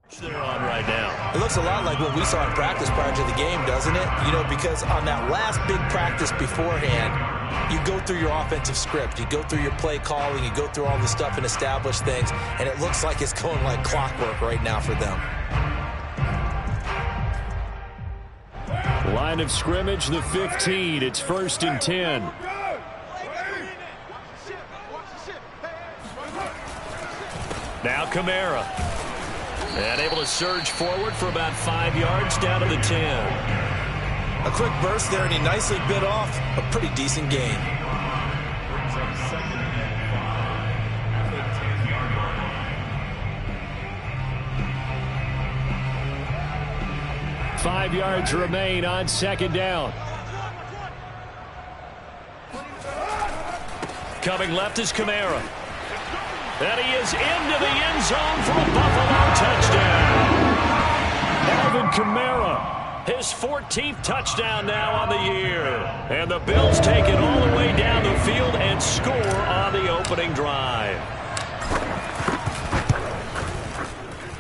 They're on right now. It looks a lot like what we saw in practice prior to the game, doesn't it? You know, because on that last big practice beforehand, you go through your offensive script, you go through your play calling, you go through all the stuff and establish things, and it looks like it's going like clockwork right now for them. Line of scrimmage, the 15. It's 1st and 10. Now Kamara. And able to surge forward for about 5 yards down to the 10. A quick burst there, and he nicely bit off a pretty decent gain. Five yards remain on 2nd down. Coming left is Kamara. And he is into the end zone for a Buffalo touchdown. Alvin Kamara, his 14th touchdown now on the year. And the Bills take it all the way down the field and score on the opening drive.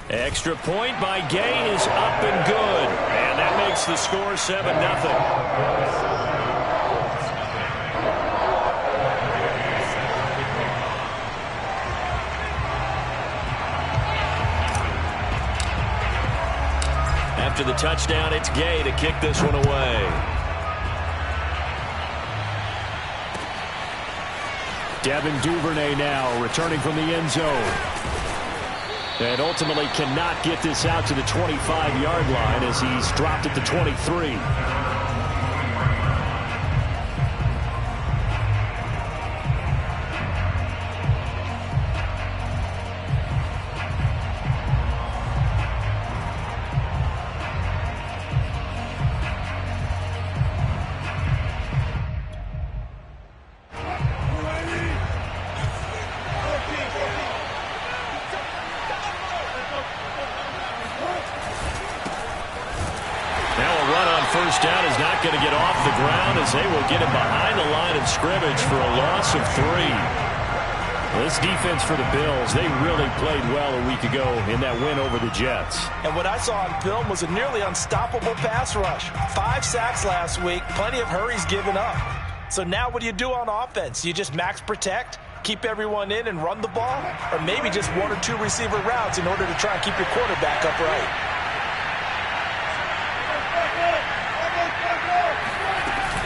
Extra point by Gay is up and good. And that makes the score 7-0. After the touchdown, it's Gay to kick this one away. Devin Duvernay now returning from the end zone. And ultimately cannot get this out to the 25-yard line as he's dropped at the 23. First down is not going to get off the ground as they will get him behind the line of scrimmage for a loss of 3. This defense for the Bills, they really played well a week ago in that win over the Jets. And what I saw on film was a nearly unstoppable pass rush. 5 sacks last week, plenty of hurries given up. So now what do you do on offense? You just max protect, keep everyone in and run the ball? Or maybe just 1 or 2 receiver routes in order to try and keep your quarterback upright?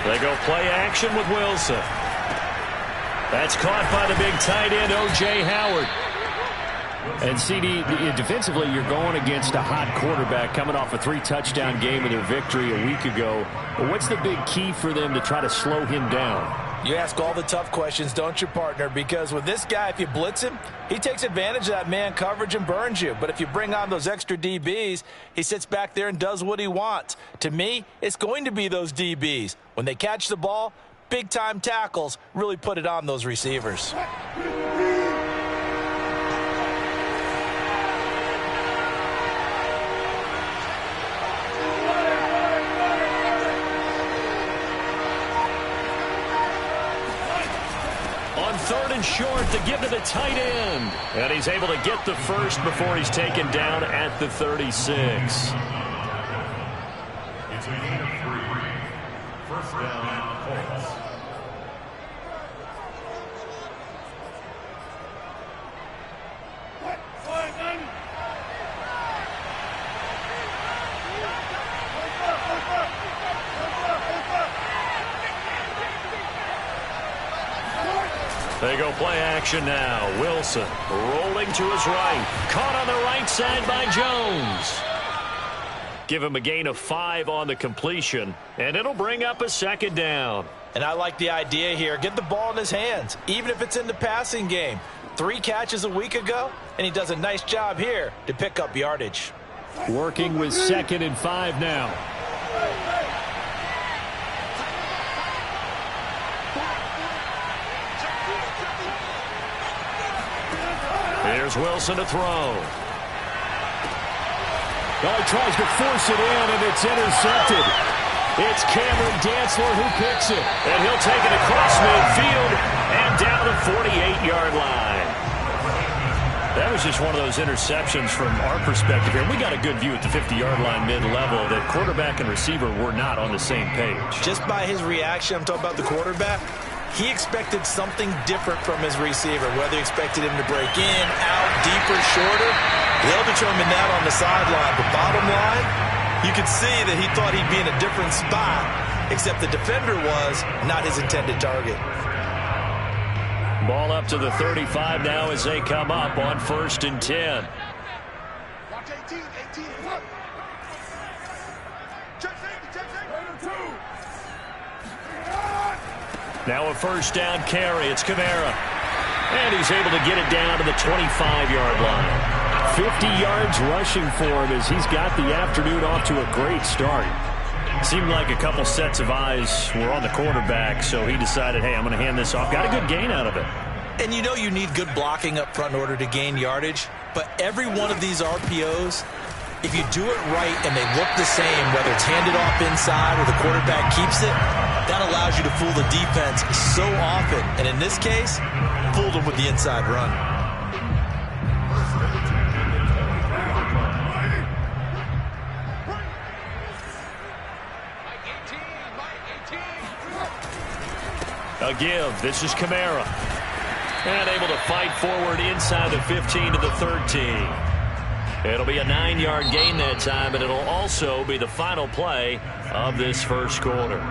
They go play action with Wilson. That's caught by the big tight end, O.J. Howard. And CD, defensively, you're going against a hot quarterback coming off a 3-touchdown game in their victory a week ago. But what's the big key for them to try to slow him down? You ask all the tough questions, don't you, partner? Because with this guy, if you blitz him, he takes advantage of that man coverage and burns you. But if you bring on those extra DBs, he sits back there and does what he wants. To me, it's going to be those DBs. When they catch the ball, big-time tackles really put it on those receivers. On 3rd and short, to give to the tight end. And he's able to get the first before he's taken down at the 36. It's a gain of 3. First down, Colts. They go play action now. Wilson rolling to his right. Caught on the right side by Jones. Give him a gain of 5 on the completion, and it'll bring up a 2nd down. And I like the idea here. Get the ball in his hands, even if it's in the passing game. 3 catches a week ago, and he does a nice job here to pick up yardage. Working with 2nd and 5 now. Here's Wilson to throw. Well, he tries to force it in, and it's intercepted. It's Cameron Dantzler who picks it. And he'll take it across midfield and down the 48-yard line. That was just one of those interceptions from our perspective here. We got a good view at the 50-yard line mid-level that quarterback and receiver were not on the same page. Just by his reaction, I'm talking about the quarterback, he expected something different from his receiver, whether he expected him to break in, out, deeper, shorter. They'll determine that on the sideline. But bottom line, you could see that he thought he'd be in a different spot, except the defender was not his intended target. Ball up to the 35 now as they come up on 1st and 10. Watch 18, 18, look. Check safety. Now a 1st down carry. It's Kamara. And he's able to get it down to the 25-yard line. 50 yards rushing for him as he's got the afternoon off to a great start. Seemed like a couple sets of eyes were on the quarterback, so he decided, hey, I'm going to hand this off. Got a good gain out of it. And you know you need good blocking up front in order to gain yardage, but every one of these RPOs, if you do it right and they look the same, whether it's handed off inside or the quarterback keeps it, that allows you to fool the defense so often. And in this case, fooled them with the inside run. A give. This is Kamara. And able to fight forward inside the 15 to the 13. It'll be a 9-yard gain that time, but it'll also be the final play of this first quarter.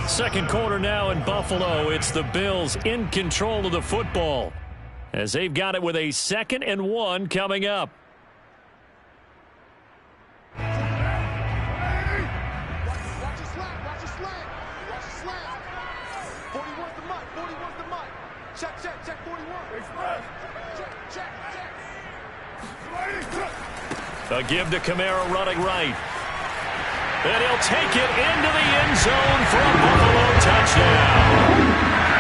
Second quarter now in Buffalo. It's the Bills in control of the football as they've got it with a 2nd and 1 coming up. Check 41. A give to Kamara running right. And he'll take it into the end zone for a Buffalo touchdown.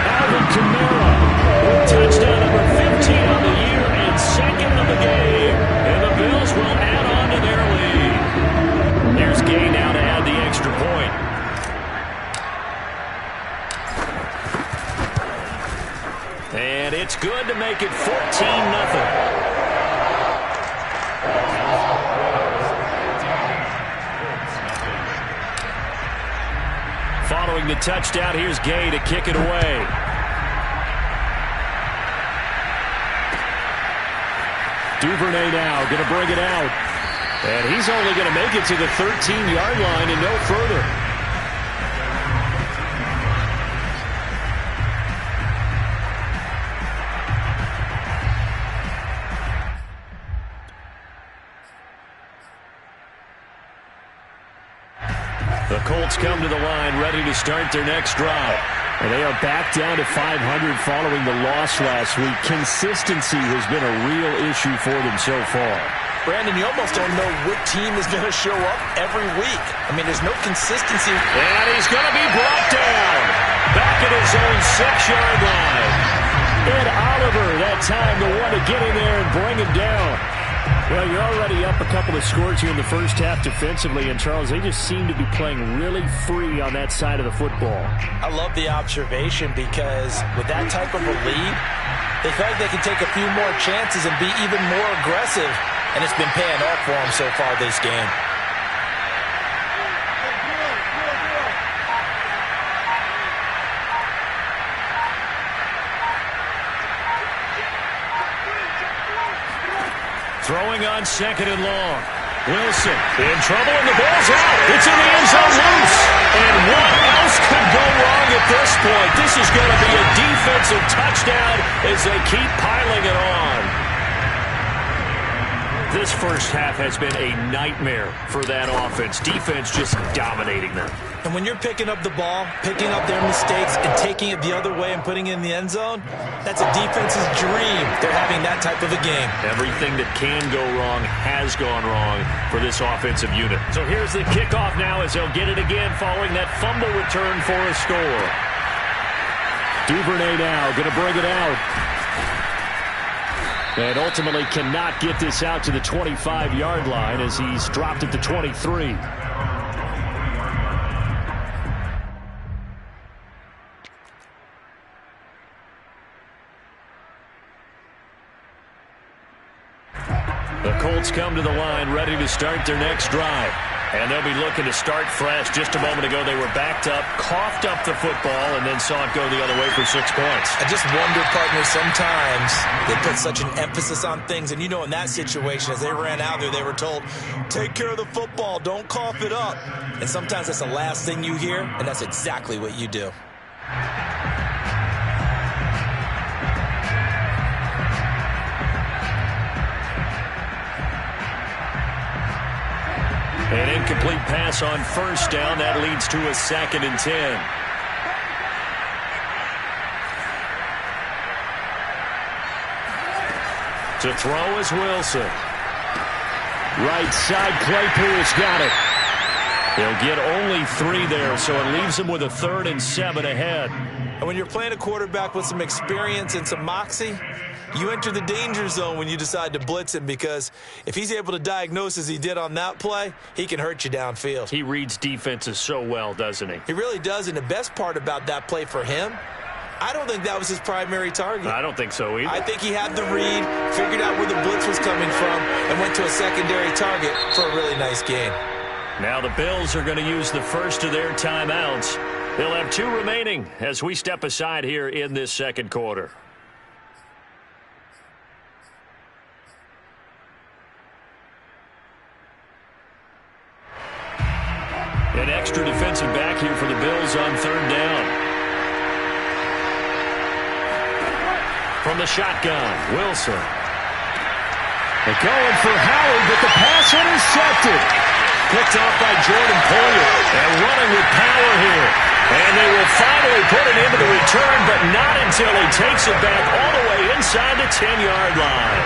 Alvin Kamara, touchdown number 15 on the year and 2nd of the game. And the Bills will add on to their lead. There's Gay now to add the extra point. And it's good to make it 14-0. Following the touchdown, here's Gay to kick it away. Duvernay now going to bring it out. And he's only going to make it to the 13-yard line and no further. The Colts come to the line ready to start their next drive. And they are back down to 500 following the loss last week. Consistency has been a real issue for them so far. Brandon, you almost don't know what team is going to show up every week. I mean, there's no consistency. And he's going to be brought down. Back at his own 6-yard line. Ed Oliver, that time, the one to get in there and bring him down. Well, you're already up a couple of scores here in the first half defensively, and Charles, they just seem to be playing really free on that side of the football. I love the observation because with that type of a lead, they feel like they can take a few more chances and be even more aggressive, and it's been paying off for them so far this game. Throwing on 2nd and long. Wilson in trouble, and the ball's out. It's in the end zone loose. And what else could go wrong at this point? This is going to be a defensive touchdown as they keep piling it on. This first half has been a nightmare for that offense. Defense just dominating them. And when you're picking up the ball, picking up their mistakes, and taking it the other way and putting it in the end zone, that's a defense's dream. They're having that type of a game. Everything that can go wrong has gone wrong for this offensive unit. So here's the kickoff now as they'll get it again following that fumble return for a score. Duvernay now going to bring it out. And ultimately cannot get this out to the 25-yard line as he's dropped at the 23. The Colts come to the line ready to start their next drive. And they'll be looking to start fresh. Just a moment ago, they were backed up, coughed up the football, and then saw it go the other way for 6 points. I just wonder, partner, sometimes they put such an emphasis on things. And, you know, in that situation, as they ran out there, they were told, take care of the football, don't cough it up. And sometimes that's the last thing you hear, and that's exactly what you do. An incomplete pass on first down. That leads to a 2nd and 10. To throw is Wilson. Right side, Claypool's got it. He'll get only 3 there, so it leaves him with a 3rd and 7 ahead. And when you're playing a quarterback with some experience and some moxie, you enter the danger zone when you decide to blitz him, because if he's able to diagnose as he did on that play, he can hurt you downfield. He reads defenses so well, doesn't he? He really does, and the best part about that play for him, I don't think that was his primary target. I don't think so either. I think he had the read, figured out where the blitz was coming from, and went to a secondary target for a really nice gain. Now the Bills are going to use the first of their timeouts. They'll have 2 remaining as we step aside here in this second quarter. An extra defensive back here for the Bills on 3rd down. From the shotgun, Wilson. They're going for Howard, but the pass intercepted. Picked off by Jordan Poyer. And running with power here. And they will finally put it into the return, but not until he takes it back all the way inside the 10-yard line.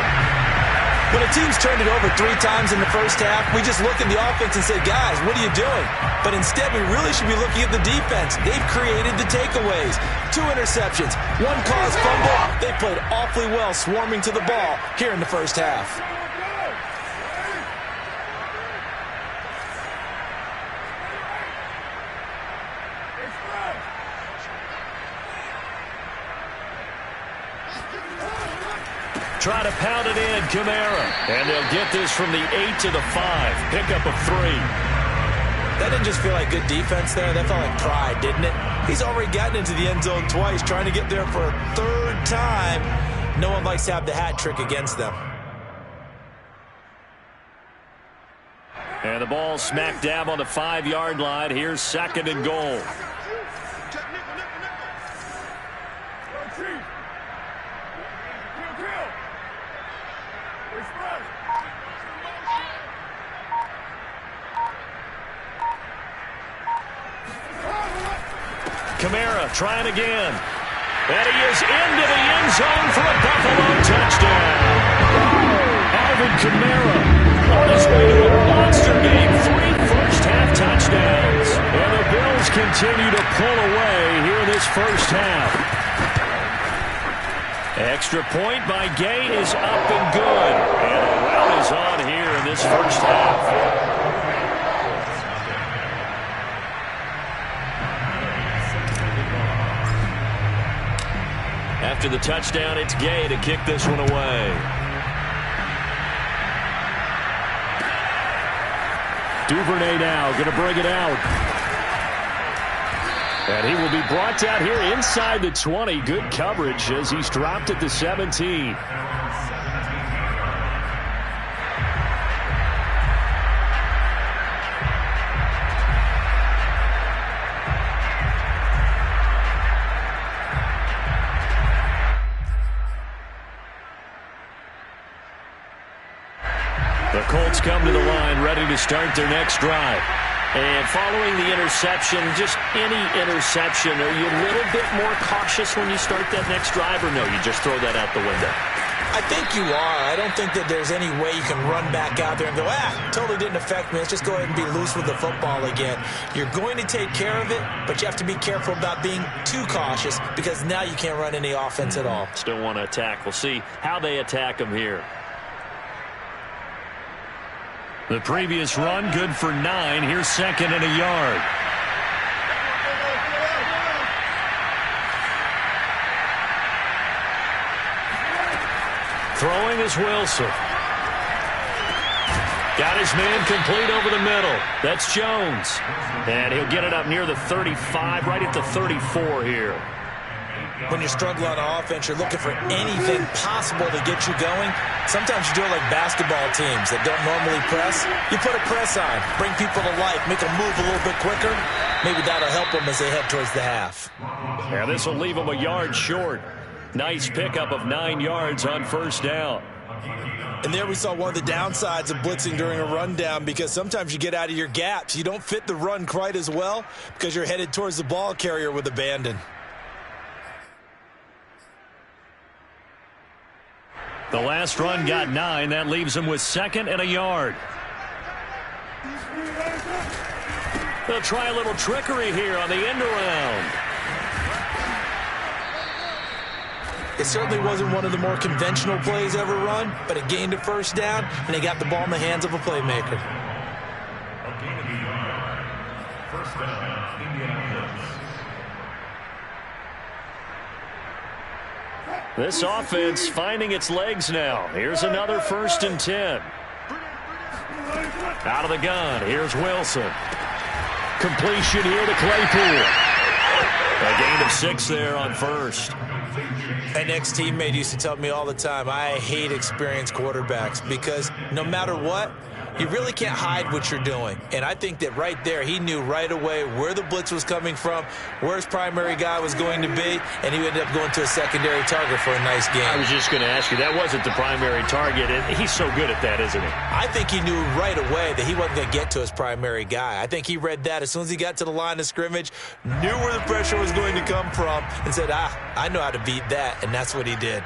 When a team's turned it over 3 times in the first half, we just look at the offense and say, guys, what are you doing? But instead, we really should be looking at the defense. They've created the takeaways. 2 interceptions, 1 caused fumble. They played awfully well swarming to the ball here in the first half. Try to pound it in, Kamara. And they'll get this from the 8 to the 5. Pickup of 3. That didn't just feel like good defense there. That felt like pride, didn't it? He's already gotten into the end zone twice, trying to get there for a 3rd time. No one likes to have the hat trick against them. And the ball smack dab on the 5-yard line. Here's 2nd and goal. Kamara trying again. And he is into the end zone for a Buffalo touchdown. Alvin Kamara on his way to a monster game. 3 first-half touchdowns. And the Bills continue to pull away here in this first half. Extra point by Gay is up and good. And a rout is on here in this first half. After the touchdown, it's Gay to kick this one away. Duvernay now going to bring it out. And he will be brought down here inside the 20. Good coverage as he's dropped at the 17. The Colts come to the line ready to start their next drive. And following the interception, just any interception, are you a little bit more cautious when you start that next drive, or no, you just throw that out the window? I think you are. I don't think that there's any way you can run back out there and go, totally didn't affect me. Let's just go ahead and be loose with the football again. You're going to take care of it, but you have to be careful about being too cautious, because now you can't run any offense at all. Still want to attack. We'll see how they attack them here. The previous run, good for 9. Here's 2nd and a yard. Throwing is Wilson. Got his man complete over the middle. That's Jones. And he'll get it up near the 35, right at the 34 here. When you're struggling on offense, you're looking for anything possible to get you going. Sometimes you do it like basketball teams that don't normally press. You put a press on, bring people to life, make them move a little bit quicker. Maybe that'll help them as they head towards the half. Yeah, this will leave them a yard short. Nice pickup of 9 yards on first down. And there we saw one of the downsides of blitzing during a rundown, because sometimes you get out of your gaps. You don't fit the run quite as well because you're headed towards the ball carrier with abandon. The last run got 9. That leaves him with 2nd and a yard. They'll try a little trickery here on the end around. It certainly wasn't one of the more conventional plays ever run, but it gained a first down, and they got the ball in the hands of a playmaker. This offense finding its legs now. Here's another 1st and 10. Out of the gun. Here's Wilson. Completion here to Claypool. A gain of 6 there on first. An ex-teammate used to tell me all the time, I hate experienced quarterbacks, because no matter what, you really can't hide what you're doing. And I think that right there, he knew right away where the blitz was coming from, where his primary guy was going to be, and he ended up going to a secondary target for a nice game. I was just going to ask you, that wasn't the primary target, and he's so good at that, isn't he? I think he knew right away that he wasn't going to get to his primary guy. I think he read that as soon as he got to the line of scrimmage, knew where the pressure was going to come from, and said, I know how to beat that, and that's what he did.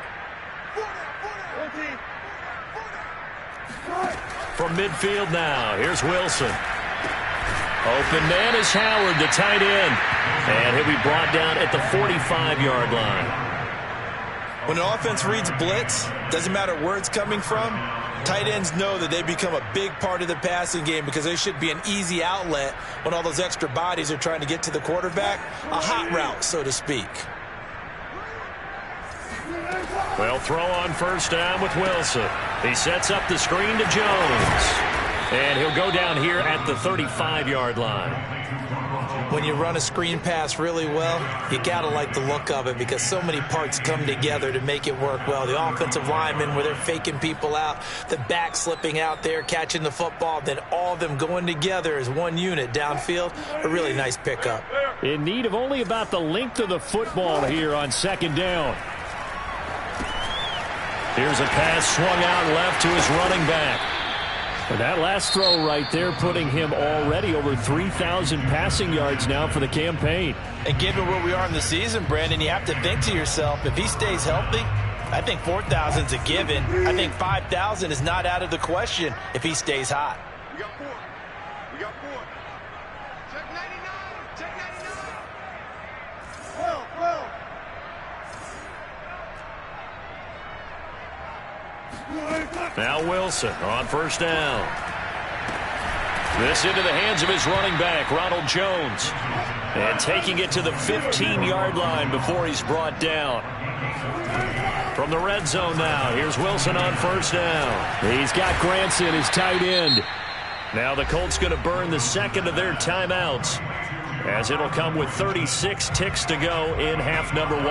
From midfield now, here's Wilson. Open man is Howard, the tight end. And he'll be brought down at the 45-yard line. When an offense reads blitz, doesn't matter where it's coming from, tight ends know that they become a big part of the passing game, because they should be an easy outlet when all those extra bodies are trying to get to the quarterback. A hot route, so to speak. Well, throw on first down with Wilson. He sets up the screen to Jones. And he'll go down here at the 35-yard line. When you run a screen pass really well, you got to like the look of it, because so many parts come together to make it work well. The offensive linemen, where they're faking people out, the back slipping out there, catching the football, then all of them going together as one unit downfield. A really nice pickup. In need of only about the length of the football here on 2nd down. Here's a pass swung out left to his running back. And that last throw right there putting him already over 3,000 passing yards now for the campaign. And given where we are in the season, Brandon, you have to think to yourself, if he stays healthy, I think 4,000 is a given. I think 5,000 is not out of the question if he stays hot. We got 4. We got 4. Check 99. Check 99. Well. Now Wilson on first down. This into the hands of his running back, Ronald Jones. And taking it to the 15-yard line before he's brought down. From the red zone now, here's Wilson on first down. He's got Granson, his tight end. Now the Colts going to burn the second of their timeouts, as it'll come with 36 ticks to go in half number 1.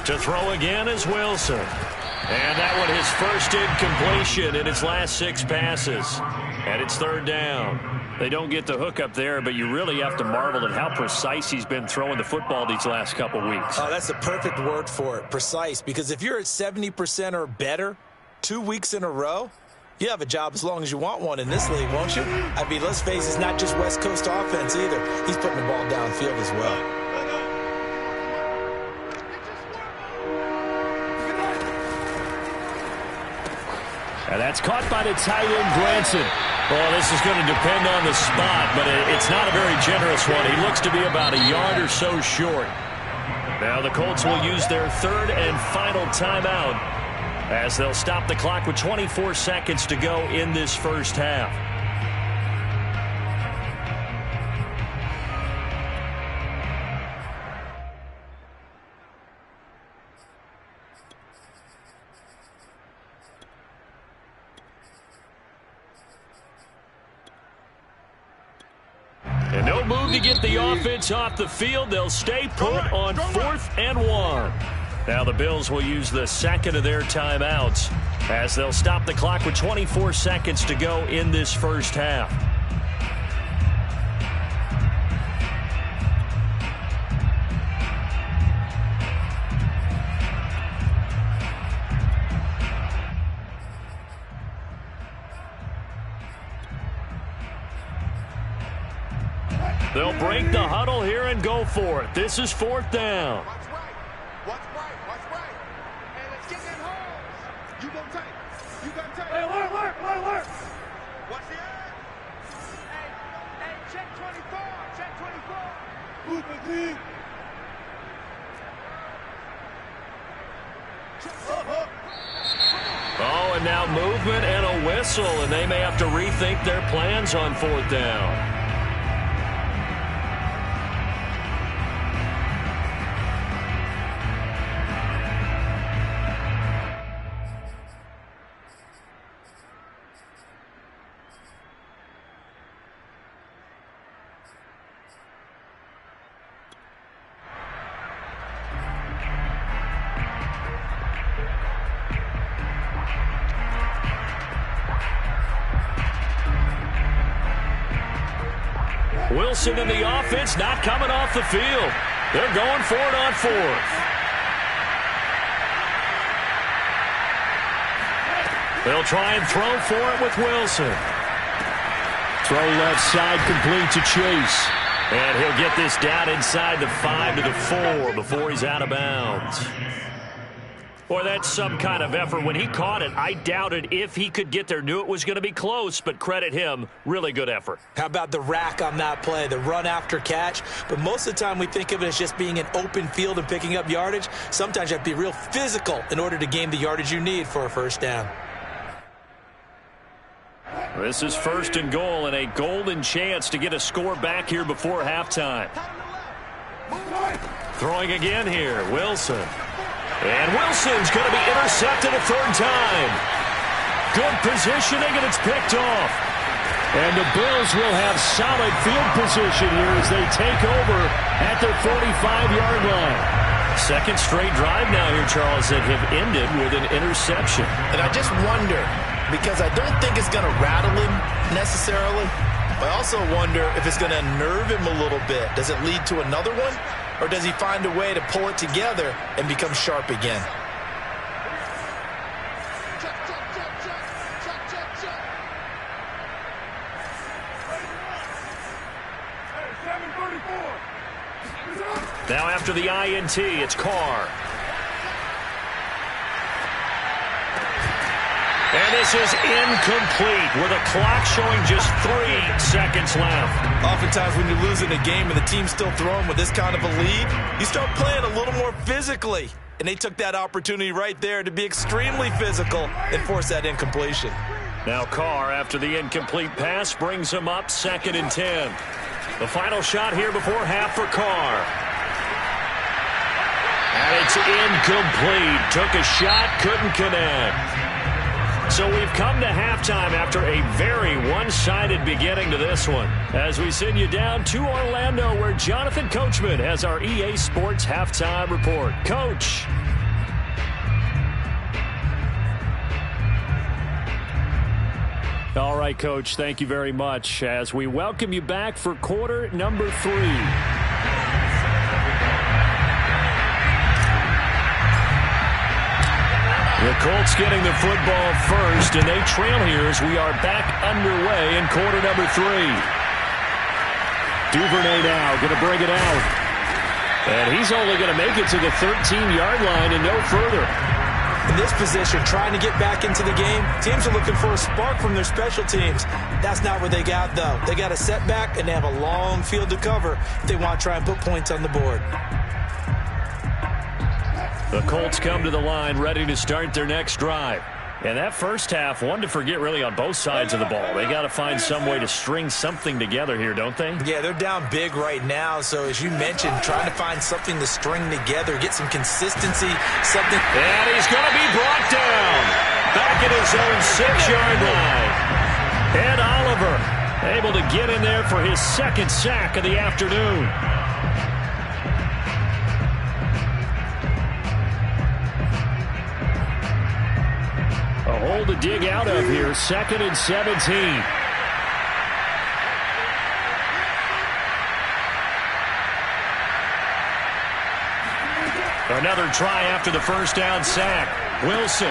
To throw again is Wilson. And that one his first incompletion in his last 6 passes. And it's 3rd down. They don't get the hook up there, but you really have to marvel at how precise he's been throwing the football these last couple weeks. Oh, that's the perfect word for it, precise. Because if you're at 70% or better 2 weeks in a row, you have a job as long as you want one in this league, won't you? I mean, let's face it, it's not just West Coast offense either. He's putting the ball downfield as well. And that's caught by the tight end, Granson. Well, this is going to depend on the spot, but it's not a very generous one. He looks to be about a yard or so short. Now the Colts will use their third and final timeout as they'll stop the clock with 24 seconds to go in this first half. And no move to get the offense off the field. They'll stay put on 4th and 1. Now the Bills will use the second of their timeouts as they'll stop the clock with 24 seconds to go in this first half. They'll break the huddle here and go for it. This is 4th down. What's right? And it's getting in holes. You gonna take. Hey, alert. What's the end? Hey, check 24. Movement team. Oh, and now movement and a whistle, and they may have to rethink their plans on 4th down. Wilson in the offense, not coming off the field. They're going for it on 4th. They'll try and throw for it with Wilson. Throw left side, complete to Chase. And he'll get this down inside the 5 to the 4 before he's out of bounds. Boy, that's some kind of effort. When he caught it, I doubted if he could get there. Knew it was going to be close, but credit him. Really good effort. How about the rack on that play, the run after catch? But most of the time we think of it as just being an open field and picking up yardage. Sometimes you have to be real physical in order to gain the yardage you need for a first down. This is 1st and goal and a golden chance to get a score back here before halftime. Throwing again here, Wilson. And Wilson's going to be intercepted a 3rd time. Good positioning, and it's picked off. And the Bills will have solid field position here as they take over at their 45-yard line. Second straight drive now here, Charles, that have ended with an interception. And I just wonder, because I don't think it's going to rattle him necessarily, but I also wonder if it's going to nerve him a little bit. Does it lead to another one? Or does he find a way to pull it together and become sharp again? Now after the INT, it's Carr. And this is incomplete with a clock showing just 3 seconds left. Oftentimes when you're losing a game and the team's still throwing with this kind of a lead, you start playing a little more physically. And they took that opportunity right there to be extremely physical and force that incompletion. Now Carr, after the incomplete pass, brings him up 2nd and 10. The final shot here before half for Carr. And it's incomplete. Took a shot, couldn't connect. So we've come to halftime after a very one-sided beginning to this one, as we send you down to Orlando, where Jonathan Coachman has our EA Sports Halftime Report. Coach. All right, Coach, thank you very much as we welcome you back for quarter number 3. The Colts getting the football first, and they trail here as we are back underway in quarter number 3. Duvernay now going to bring it out. And he's only going to make it to the 13-yard line and no further. In this position, trying to get back into the game, teams are looking for a spark from their special teams. That's not what they got, though. They got a setback, and they have a long field to cover if they want to try and put points on the board. The Colts come to the line ready to start their next drive. And that first half, one to forget really on both sides of the ball. They got to find some way to string something together here, don't they? Yeah, they're down big right now. So as you mentioned, trying to find something to string together, get some consistency, something. And he's going to be brought down back at his own 6-yard line. Ed Oliver able to get in there for his second sack of the afternoon. A hole to dig out of here, 2nd and 17. Another try after the first down sack. Wilson.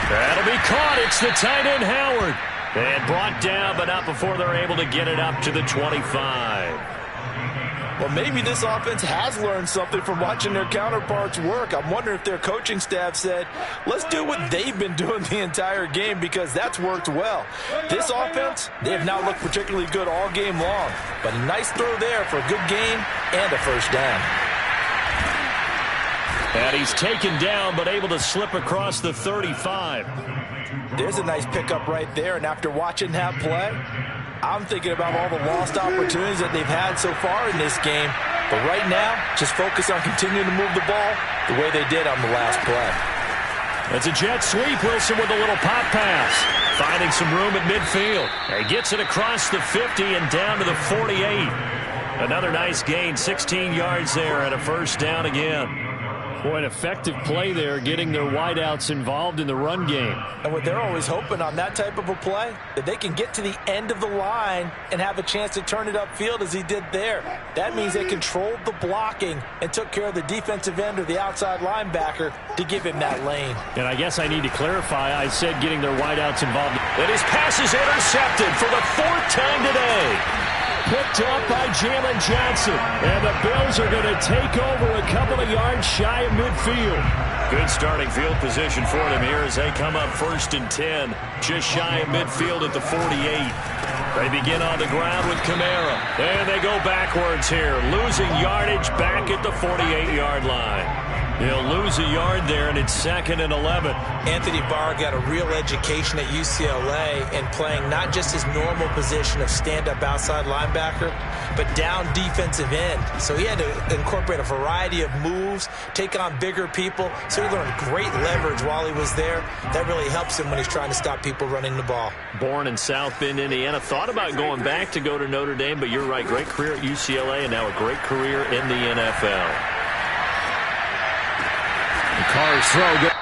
That'll be caught. It's the tight end Howard. And brought down, but not before they're able to get it up to the 25. Well, maybe this offense has learned something from watching their counterparts work. I'm wondering if their coaching staff said, let's do what they've been doing the entire game, because that's worked well. This offense, they have not looked particularly good all game long. But a nice throw there for a good gain and a first down. And he's taken down, but able to slip across the 35. There's a nice pickup right there, and after watching that play, I'm thinking about all the lost opportunities that they've had so far in this game. But right now, just focus on continuing to move the ball the way they did on the last play. It's a jet sweep. Wilson with a little pop pass. Finding some room at midfield. He gets it across the 50 and down to the 48. Another nice gain, 16 yards there, and a first down again. Boy, an effective play there, getting their wideouts involved in the run game. And what they're always hoping on that type of a play, that they can get to the end of the line and have a chance to turn it upfield as he did there. That means they controlled the blocking and took care of the defensive end or the outside linebacker to give him that lane. And I guess I need to clarify, I said getting their wideouts involved. And his pass is intercepted for the 4th time today. Picked up by Jalen Johnson. And the Bills are going to take over a couple of yards shy of midfield. Good starting field position for them here as they come up 1st and 10. Just shy of midfield at the 48. They begin on the ground with Kamara. And they go backwards here. Losing yardage back at the 48-yard line. He'll lose a yard there, and it's 2nd and 11. Anthony Barr got a real education at UCLA in playing not just his normal position of stand-up outside linebacker, but down defensive end. So he had to incorporate a variety of moves, take on bigger people. So he learned great leverage while he was there. That really helps him when he's trying to stop people running the ball. Born in South Bend, Indiana. Thought about going back to go to Notre Dame, but you're right. Great career at UCLA and now a great career in the NFL. Carr's throw.